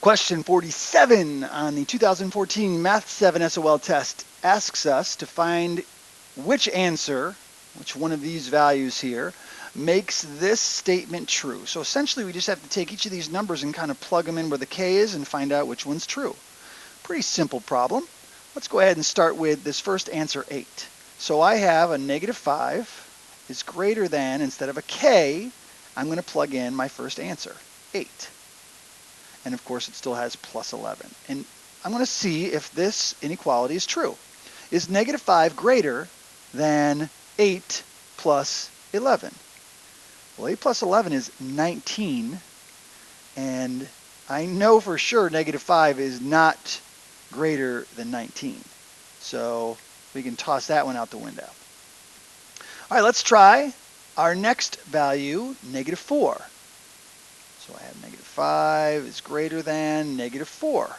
Question 47 on the 2014 Math 7 SOL test asks us to find which answer, which one of these values here, makes this statement true. So essentially we just have to take each of these numbers and kind of plug them in where the k is and find out which one's true. Pretty simple problem. Let's go ahead and start with this first answer, 8. So I have a -5 is greater than, instead of a k, I'm going to plug in my first answer, 8. And of course it still has plus 11. And I'm going to see if this inequality is true. Is -5 greater than 8 plus 11? Well, 8 plus 11 is 19, and I know for sure -5 is not greater than 19. So we can toss that one out the window. All right, let's try our next value, -4. So I have -5 is greater than -4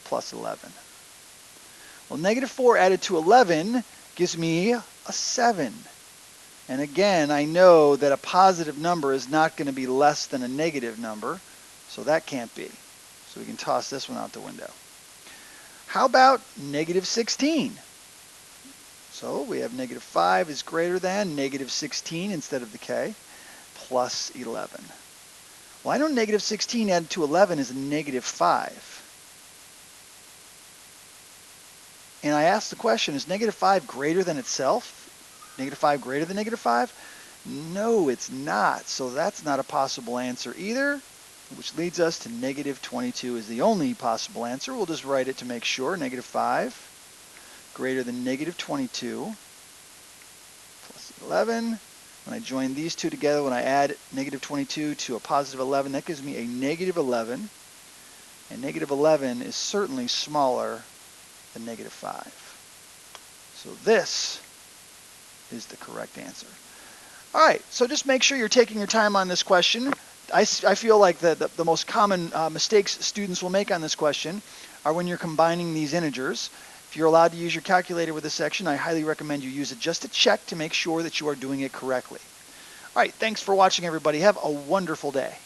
plus 11. Well, -4 added to 11 gives me a 7. And again, I know that a positive number is not going to be less than a negative number, so that can't be. So we can toss this one out the window. How about -16? So we have -5 is greater than -16 instead of the k, plus 11. Well, I know -16 added to 11 is a -5. And I asked the question, is -5 greater than itself? -5 greater than -5? No, it's not. So that's not a possible answer either, which leads us to -22 is the only possible answer. We'll just write it to make sure. -5 greater than -22 plus 11. When I join these two together, when I add -22 to a positive 11, that gives me a -11. And -11 is certainly smaller than -5. So this is the correct answer. All right, so just make sure you're taking your time on this question. I feel like the most common mistakes students will make on this question are when you're combining these integers. If you're allowed to use your calculator with this section, I highly recommend you use it just to check to make sure that you are doing it correctly. All right, thanks for watching, everybody. Have a wonderful day.